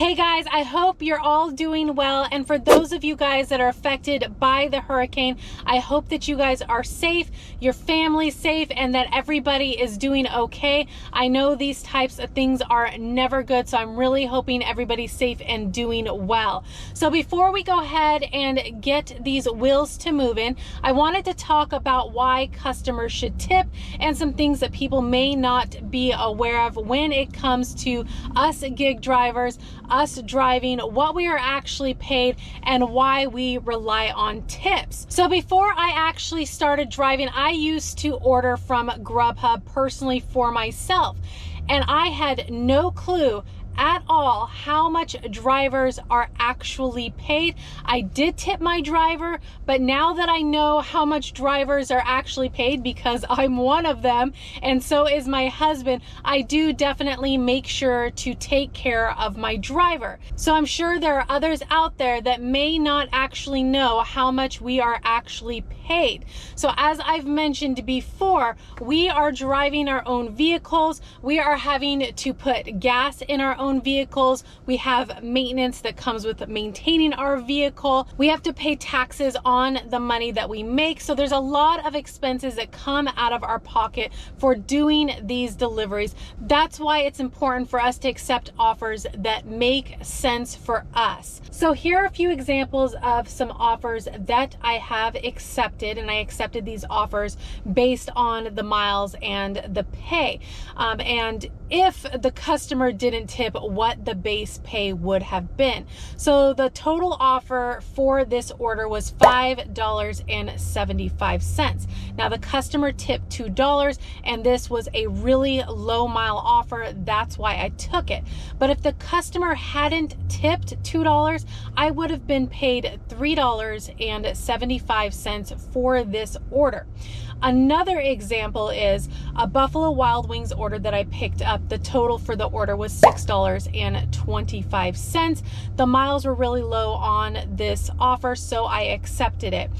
Hey guys, I hope you're all doing well, and for those of you guys that are affected by the hurricane, I hope that you guys are safe, your family's safe, and that everybody is doing okay. I know these types of things are never good, so I'm really hoping everybody's safe and doing well. So before we go ahead and get these wheels to moving, I wanted to talk about why customers should tip and some things that people may not be aware of when it comes to us gig drivers, us driving, what we are actually paid, and why we rely on tips. So before I actually started driving, I used to order from GrubHub personally for myself, and I had no clue at all how much drivers are actually paid. I did tip my driver, but now that I know how much drivers are actually paid, because I'm one of them and so is my husband, I do definitely make sure to take care of my driver. So I'm sure there are others out there that may not actually know how much we are actually paid. So as I've mentioned before, we are driving our own vehicles. We are having to put gas in our own vehicles. We have maintenance that comes with maintaining our vehicle. We have to pay taxes on the money that we make. So there's a lot of expenses that come out of our pocket for doing these deliveries. That's why it's important for us to accept offers that make sense for us. So here are a few examples of some offers that I have accepted, and I accepted these offers based on the miles and the pay. And if the customer didn't tip, what the base pay would have been. So the total offer for this order was $5.75. Now the customer tipped $2, and this was a really low mile offer. That's why I took it. But if the customer hadn't tipped $2, I would have been paid $3.75 for this order. Another example is a Buffalo Wild Wings order that I picked up. The total for the order was $6.25. The miles were really low on this offer, so I accepted it.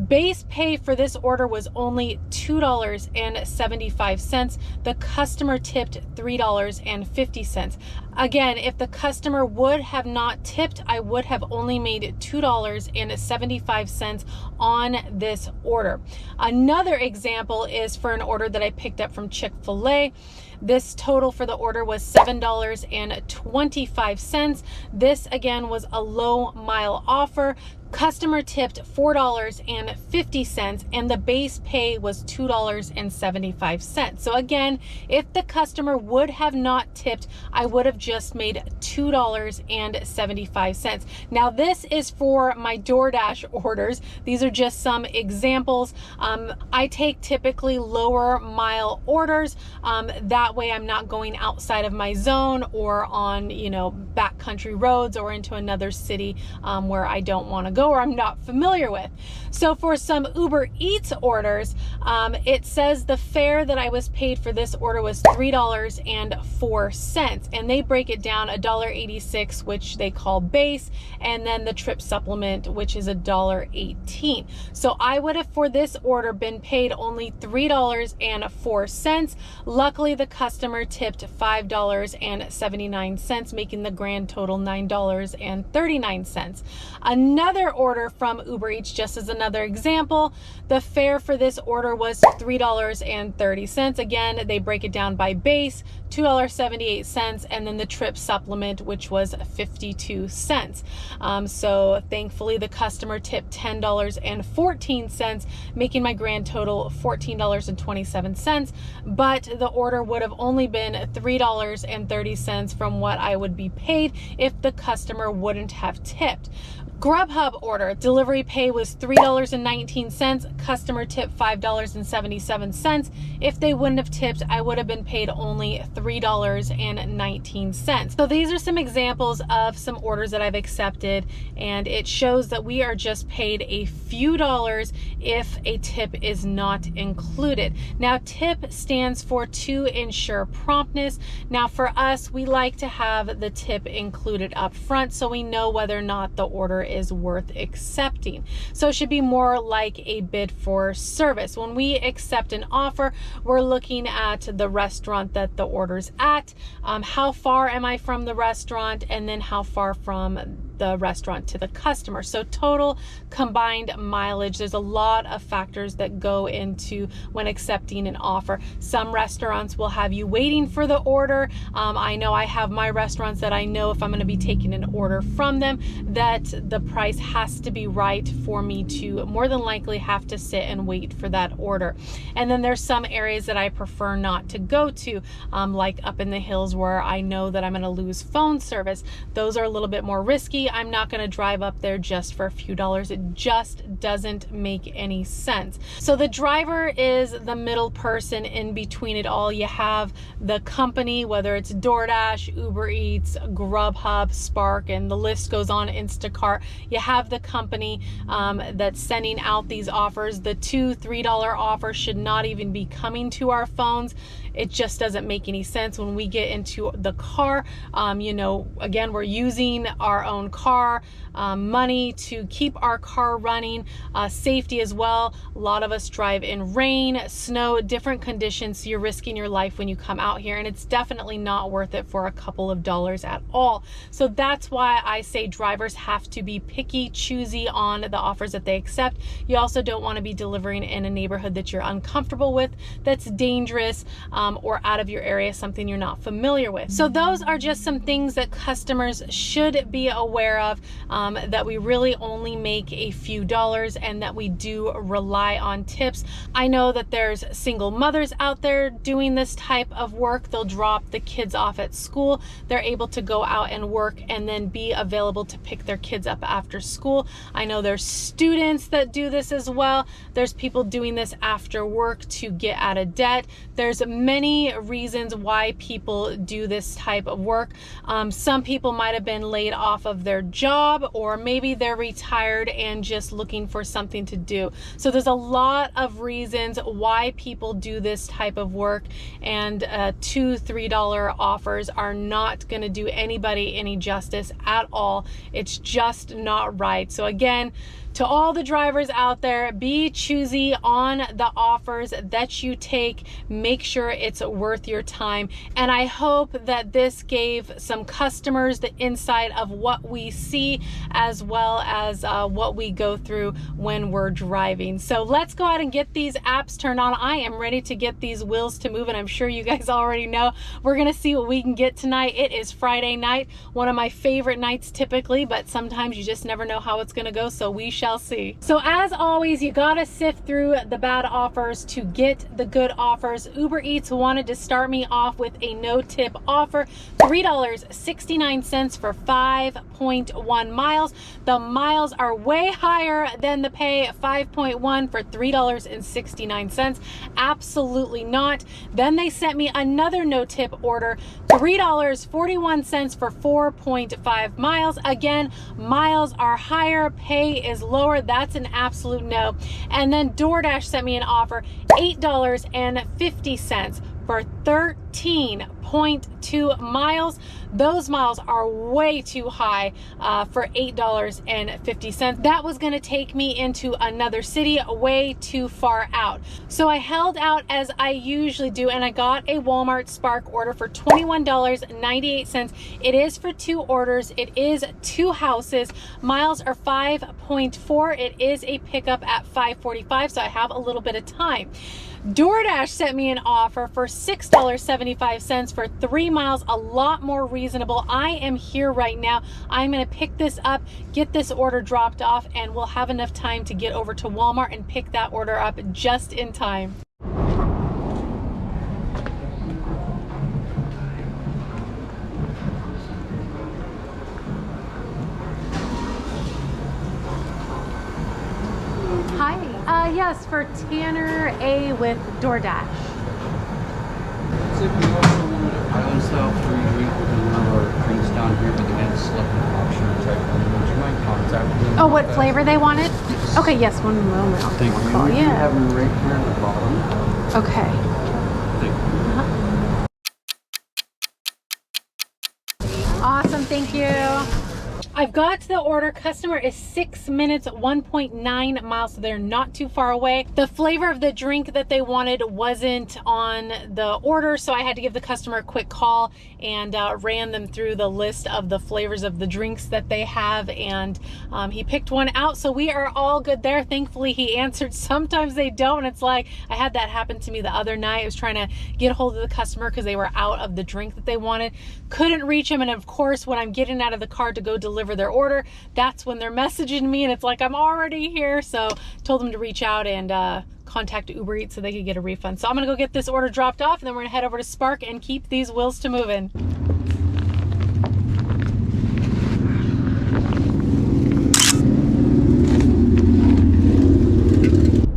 Base pay for this order was only $2.75. The customer tipped $3.50. Again, if the customer would have not tipped, I would have only made $2.75 on this order. Another example is for an order that I picked up from Chick-fil-A. This total for the order was $7.25. This again was a low mile offer. Customer tipped $4.50, and the base pay was $2.75. So again, if the customer would have not tipped, I would have just made $2.75. Now this is for my DoorDash orders. These are just some examples. I take typically lower mile orders. That way I'm not going outside of my zone or on, backcountry roads or into another city where I don't want to go or I'm not familiar with. So for some Ubereats orders, it says the fare that I was paid for this order was $3.04, and they break it down $1.86, which they call base, and then the trip supplement, which is $1.18. So I would have for this order been paid only $3.04. Luckily the customer tipped $5.79, making the grand total $9.39. Another order from Ubereats, just as another example, the fare for this order was $3.30. Again, they break it down by base, $2.78, and then the trip supplement, which was 52 cents. So thankfully the customer tipped $10.14, making my grand total $14.27. But the order would have only been $3.30 from what I would be paid if the customer wouldn't have tipped. GrubHub order, delivery pay was $3.19, customer tip $5.77. If they wouldn't have tipped, I would have been paid only $3.19. So these are some examples of some orders that I've accepted, and it shows that we are just paid a few dollars if a tip is not included. Now, tip stands for to ensure promptness. Now for us, we like to have the tip included up front so we know whether or not the order is worth accepting. So it should be more like a bid for service. When we accept an offer, we're looking at the restaurant that the order's at, how far far am I from the restaurant, and then how far from the restaurant to the customer. So total combined mileage. There's a lot of factors that go into when accepting an offer. Some restaurants will have you waiting for the order. I know I have my restaurants that I know if I'm going to be taking an order from them, that the price has to be right for me to more than likely have to sit and wait for that order. And then there's some areas that I prefer not to go to, like up in the hills where I know that I'm going to lose phone service. Those are a little bit more risky. I'm not going to drive up there just for a few dollars. It just doesn't make any sense. So the driver is the middle person in between it all. You have the company, whether it's DoorDash, Ubereats, GrubHub, Spark, and the list goes on, Instacart. You have the company that's sending out these offers. The $2, $3 offers should not even be coming to our phones. It just doesn't make any sense. When we get into the car, you know, again, we're using our own car, money to keep our car running, safety as well. A lot of us drive in rain, snow, different conditions, so you're risking your life when you come out here, and it's definitely not worth it for a couple of dollars at all. So that's why I say drivers have to be picky, choosy on the offers that they accept. You also don't want to be delivering in a neighborhood that you're uncomfortable with, that's dangerous, or out of your area, something you're not familiar with. So those are just some things that customers should be aware of, that we really only make a few dollars and that we do rely on tips. I know that there's single mothers out there doing this type of work. They'll drop the kids off at school. They're able to go out and work and then be available to pick their kids up after school. I know there's students that do this as well. There's people doing this after work to get out of debt. There's many reasons why people do this type of work. Some people might have been laid off of their job, or maybe they're retired and just looking for something to do. So there's a lot of reasons why people do this type of work, and $2, $3 offers are not going to do anybody any justice at all. It's just not right. So again, to all the drivers out there, be choosy on the offers that you take. Make sure it's worth your time. And I hope that this gave some customers the insight of what we see, as well as what we go through when we're driving. So let's go out and get these apps turned on. I am ready to get these wheels to move, and I'm sure you guys already know. We're gonna see what we can get tonight. It is Friday night, one of my favorite nights typically, but sometimes you just never know how it's gonna go, so we shall see. So as always, you gotta sift through the bad offers to get the good offers. Ubereats wanted to start me off with a no tip offer, $3.69 for 5.1 miles. The miles are way higher than the pay, 5.1 for $3.69. Absolutely not. Then they sent me another no tip order, $3.41 for 4.5 miles. Again, miles are higher, pay is lower. That's an absolute no. And then DoorDash sent me an offer, $8.50 for 13.2 miles. Those miles are way too high for $8.50. That was going to take me into another city, way too far out. So I held out as I usually do, and I got a Walmart Spark order for $21.98. It is for 2 orders. It is 2 houses. Miles are 5.4. It is a pickup at 5:45, so I have a little bit of time. DoorDash sent me an offer for $6.75 for 3 miles, a lot more reasonable. I am here right now. I'm going to pick this up, get this order dropped off, and we'll have enough time to get over to Walmart and pick that order up just in time. Hi, yes, for Tanner A with DoorDash. So if you also wanted an island style free drink with one of our drinks down here, but they had a selected option to try to would you mind contacting them? Oh, what flavor they wanted? Yes. Okay, yes, one moment. I'll Thank you. call. You Yeah. have them right here at the bottom. Okay. Thank you. Awesome, thank you. I've got the order. Customer is 6 minutes, 1.9 miles, so they're not too far away. The flavor of the drink that they wanted wasn't on the order, so I had to give the customer a quick call and ran them through the list of the flavors of the drinks that they have, and he picked one out, so we are all good there. Thankfully, he answered. Sometimes they don't. It's like, I had that happen to me the other night. I was trying to get a hold of the customer because they were out of the drink that they wanted. Couldn't reach him, and of course, when I'm getting out of the car to go deliver their order, that's when they're messaging me, and it's like, I'm already here. So told them to reach out and contact Ubereats so they could get a refund. So I'm gonna go get this order dropped off, and then we're gonna head over to Spark and keep these wheels to moving.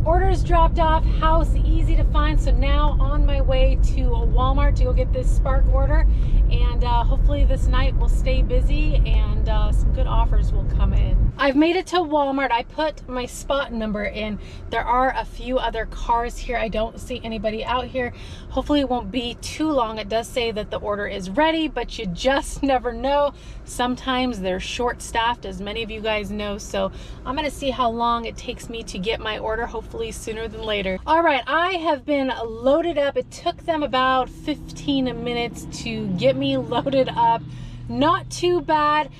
Orders dropped off, house easy to find. So now on my way to Walmart to go get this Spark order, and hopefully this night will stay busy and some good offers will come in. I've made it to Walmart. I put my spot number in. There are a few other cars here. I don't see anybody out here. Hopefully it won't be too long. It does say that the order is ready, but you just never know. Sometimes they're short-staffed, as many of you guys know. So I'm gonna see how long it takes me to get my order, hopefully sooner than later. All right, I have been loaded up. It took them about 15 minutes to get me loaded up. Not too bad.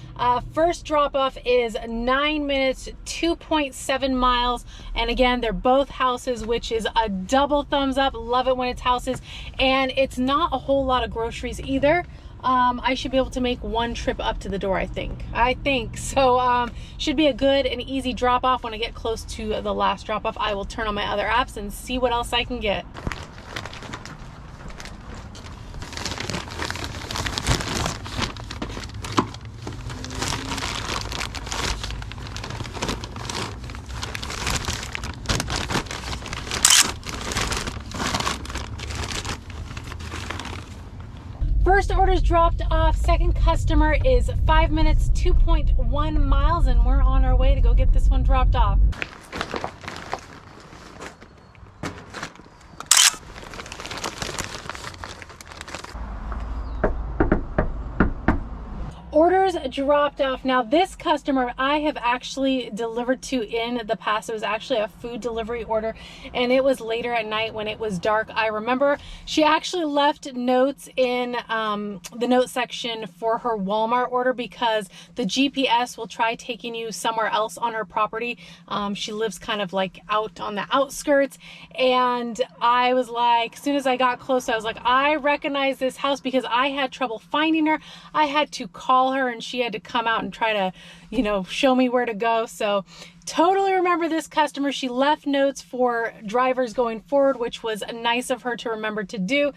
First drop off is 9 minutes, 2.7 miles. And again, they're both houses, which is a double thumbs up. Love it when it's houses. And it's not a whole lot of groceries either. I should be able to make one trip up to the door, I think. So should be a good and easy drop off. When I get close to the last drop off, I will turn on my other apps and see what else I can get. First order's dropped off. Second customer is 5 minutes, 2.1 miles, and we're on our way to go get this one dropped off. Orders dropped off. Now this customer I have actually delivered to in the past. It was actually a food delivery order, and it was later at night when it was dark. I remember she actually left notes in the note section for her Walmart order because the GPS will try taking you somewhere else on her property. She lives kind of like out on the outskirts, and I was like, as soon as I got close, I was like, I recognize this house because I had trouble finding her. I had to call her and she had to come out and try to, you know, show me where to go. So totally remember this customer. She left notes for drivers going forward, which was nice of her to remember to do.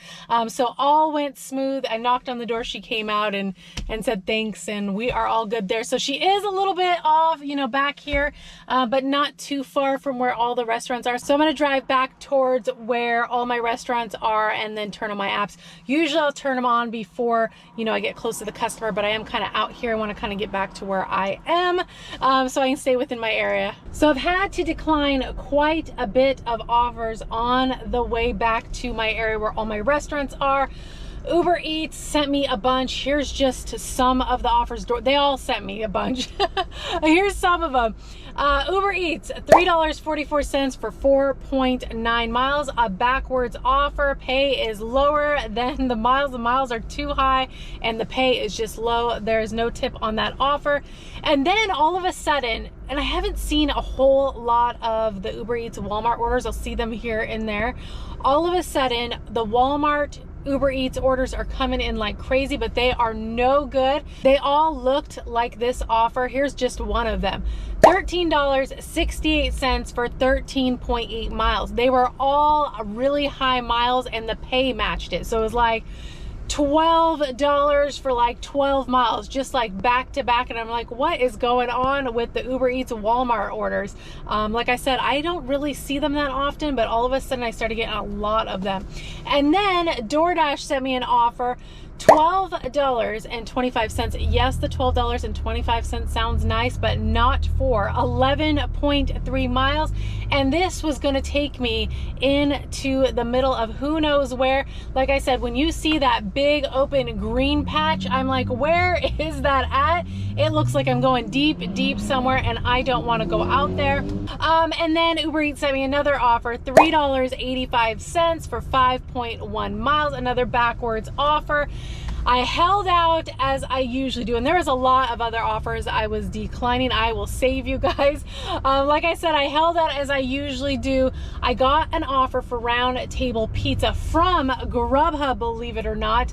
So all went smooth. I knocked on the door. She came out and said thanks, and we are all good there. So she is a little bit off, you know, back here, but not too far from where all the restaurants are. So I'm going to drive back towards where all my restaurants are and then turn on my apps. Usually I'll turn them on before, you know, I get close to the customer, but I am kind of out here. I want to kind of get back to where I am so I can stay within my area. So I've had to decline quite a bit of offers on the way back to my area where all my restaurants are. Ubereats sent me a bunch. Here's just some of the offers. They all sent me a bunch. Here's some of them. Ubereats, $3.44 for 4.9 miles. A backwards offer. Pay is lower than the miles. The miles are too high and the pay is just low. There is no tip on that offer. And then all of a sudden, and I haven't seen a whole lot of the Ubereats Walmart orders. I'll see them here and there. All of a sudden, the Walmart Ubereats orders are coming in like crazy, but they are no good. They all looked like this offer. Here's just one of them. $13.68 for 13.8 miles. They were all really high miles and the pay matched it. So it was like $12 for like 12 miles, just like back to back. And I'm like, what is going on with the Ubereats Walmart orders? Like I said, I don't really see them that often, but all of a sudden I started getting a lot of them. And then DoorDash sent me an offer, $12.25. Yes, the $12.25 sounds nice, but not for 11.3 miles. And this was going to take me into the middle of who knows where. Like I said, when you see that big open green patch, I'm like, where is that at? It looks like I'm going deep somewhere, and I don't want to go out there. And then Ubereats sent me another offer, $3.85 for 5.1 miles, another backwards offer. I held out as I usually do, and there was a lot of other offers I was declining. I will save you guys. Like I said, I held out as I usually do. I got an offer for round table pizza from GrubHub, believe it or not.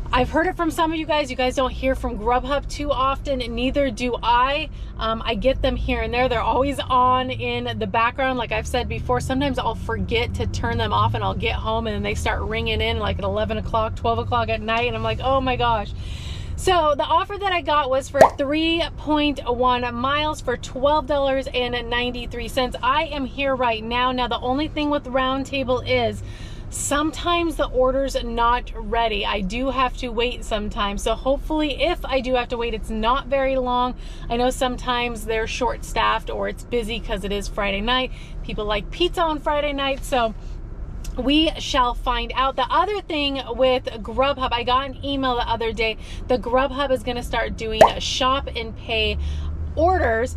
I've heard it from some of you guys. You guys don't hear from GrubHub too often, and neither do I. I get them here and there. They're always on in the background. Like I've said before, sometimes I'll forget to turn them off and I'll get home and then they start ringing in like at 11 o'clock, 12 o'clock at night, and I'm like, oh my gosh. So the offer that I got was for 3.1 miles for $12.93. I am here right now. Now, the only thing with Roundtable is sometimes the order's not ready. I do have to wait sometimes. So hopefully, if I do have to wait, it's not very long. I know sometimes they're short-staffed or it's busy because it is Friday night. People like pizza on Friday night. So we shall find out. The other thing with GrubHub, I got an email the other day. The GrubHub is going to start doing shop and pay orders,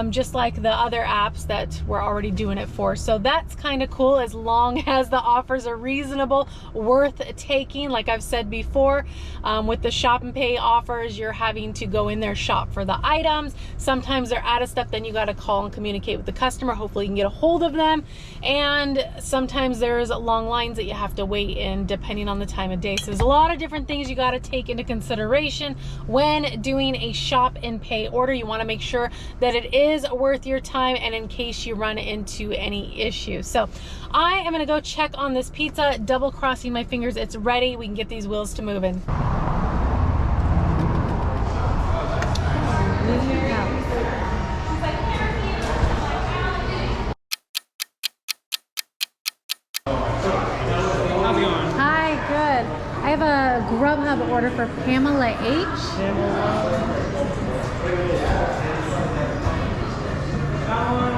just like the other apps that we're already doing it for. So that's kind of cool, as long as the offers are reasonable, worth taking. Like I've said before, with the shop and pay offers, you're having to go in there, shop for the items. Sometimes they're out of stuff, then you got to call and communicate with the customer. Hopefully you can get a hold of them. And sometimes there's long lines that you have to wait in depending on the time of day. So there's a lot of different things you got to take into consideration when doing a shop and pay order. You want to make sure that it is worth your time, and in case you run into any issues. So I am going to go check on this pizza, double crossing my fingers it's ready. We can get these wheels to moving. Hi, good. I have a GrubHub order for Pamela H.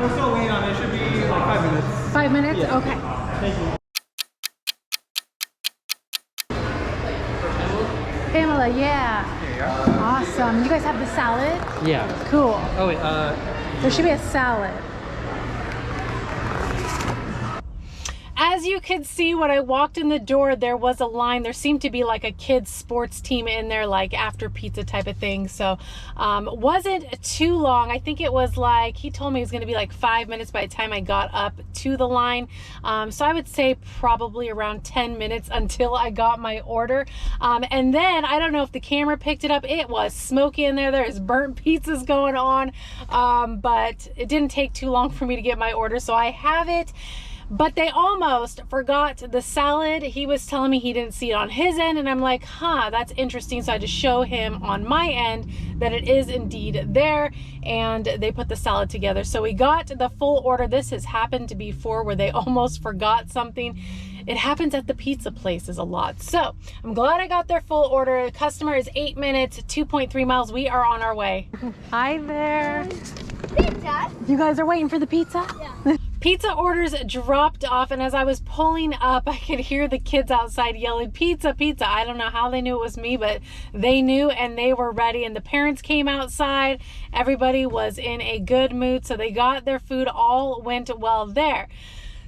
We're still waiting on it. It should be like 5 minutes. 5 minutes? Yeah. Okay. Thank you. Pamela, yeah. There you are. Awesome. You guys have the salad? Yeah. Cool. Oh wait, There should be a salad. As you could see, when I walked in the door, there was a line. There seemed to be like a kids sports team in there, like after pizza type of thing. So wasn't too long. I think it was like, he told me it was going to be like 5 minutes by the time I got up to the line. So I would say probably around 10 minutes until I got my order. And then I don't know if the camera picked it up. It was smoky in there. There's burnt pizzas going on. But it didn't take too long for me to get my order. So I have it. But they almost forgot the salad. He was telling me he didn't see it on his end, and I'm like, huh, that's interesting. So I just show him on my end that it is indeed there, and they put the salad together. So we got the full order. This has happened before where they almost forgot something. It happens at the pizza places a lot. So I'm glad I got their full order. The customer is 8 minutes, 2.3 miles. We are on our way. Hi there. Pizza? You guys are waiting for the pizza? Yeah. Pizza orders dropped off, and as I was pulling up, I could hear the kids outside yelling, pizza, pizza. I don't know how they knew it was me, but they knew and they were ready. And the parents came outside. Everybody was in a good mood, so they got their food. All went well there.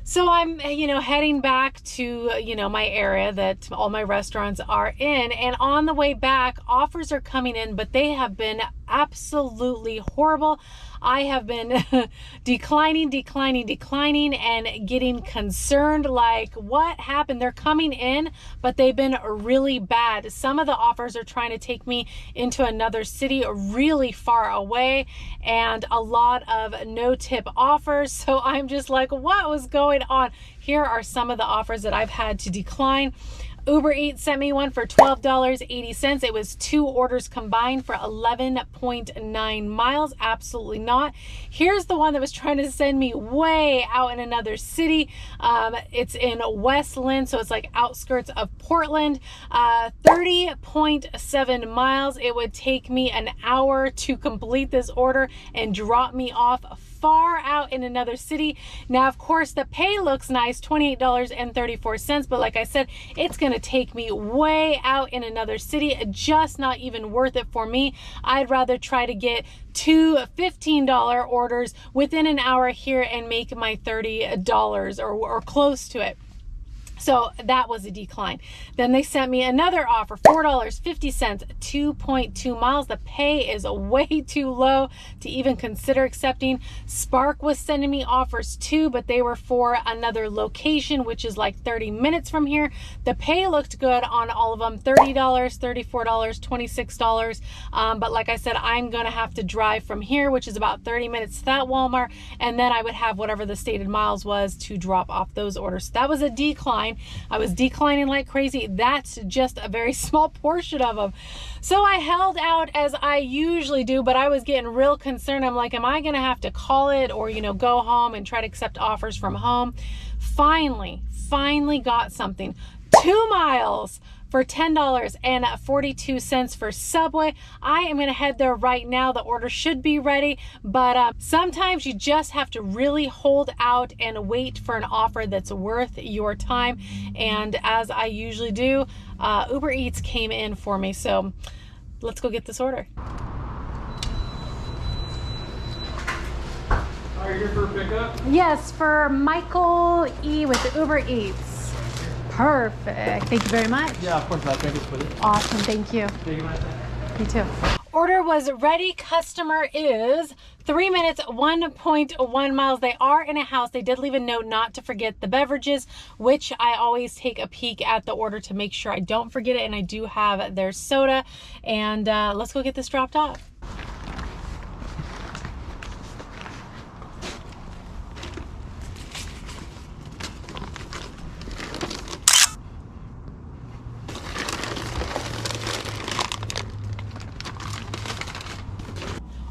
So I'm, heading back to, my area that all my restaurants are in. And on the way back, offers are coming in, but they have been absolutely horrible. I have been declining and getting concerned, like, what happened? They're coming in, but they've been really bad. Some of the offers are trying to take me into another city really far away, and a lot of no-tip offers. So I'm just like, what was going on? Here are some of the offers that I've had to decline. Ubereats sent me one for $12.80. It was 2 orders combined for 11.9 miles. Absolutely not. Here's the one that was trying to send me way out in another city. It's in West Lynn, so it's like outskirts of Portland. 30.7 miles. It would take me an hour to complete this order and drop me off far out in another city. Now, of course, the pay looks nice, $28.34, but like I said, it's going to take me way out in another city, just not even worth it for me. I'd rather try to get 2 $15 orders within an hour here and make my $30 or close to it. So that was a decline. Then they sent me another offer, $4.50, 2.2 miles. The pay is way too low to even consider accepting. Spark was sending me offers too, but they were for another location, which is like 30 minutes from here. The pay looked good on all of them, $30, $34, $26. But like I said, I'm going to have to drive from here, which is about 30 minutes to that Walmart. And then I would have whatever the stated miles was to drop off those orders. So that was a decline. I was declining like crazy. That's just a very small portion of them. So I held out as I usually do, but I was getting real concerned. I'm like, am I going to have to call it or, go home and try to accept offers from home? Finally got something. 2 miles for $10.42 for Subway. I am going to head there right now. The order should be ready, but sometimes you just have to really hold out and wait for an offer that's worth your time. And as I usually do, Ubereats came in for me. So let's go get this order. Are you here for a pickup? Yes, for Michael E. with the Ubereats. Perfect. Thank you very much. Yeah, of course. I'll take it with it. Awesome. Thank you. Take it like that. You too. Order was ready. Customer is 3 minutes, 1.1 miles. They are in a house. They did leave a note not to forget the beverages, which I always take a peek at the order to make sure I don't forget it. And I do have their soda. And let's go get this dropped off.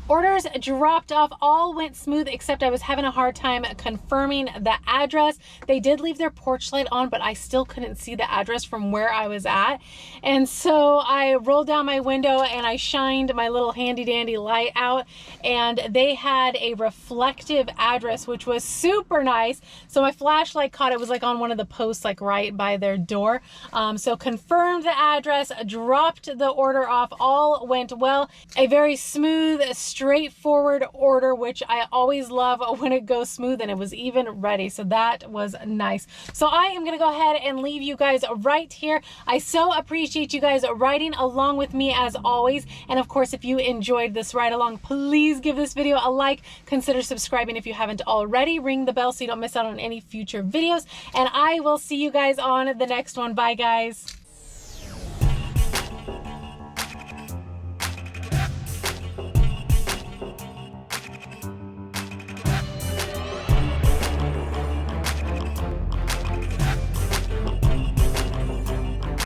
Orders dropped off, all went smooth, except I was having a hard time confirming the address. They did leave their porch light on, but I still couldn't see the address from where I was at. And so I rolled down my window and I shined my little handy dandy light out, and they had a reflective address, which was super nice. So my flashlight caught it. Was like on one of the posts, like right by their door. So confirmed the address, dropped the order off, all went well. A very smooth, straightforward order, which I always love when it goes smooth, and it was even ready. So that was nice. So I am going to go ahead and leave you guys right here. I so appreciate you guys riding along with me as always. And of course, if you enjoyed this ride along, please give this video a like. Consider subscribing if you haven't already. Ring the bell so you don't miss out on any future videos. And I will see you guys on the next one. Bye, guys.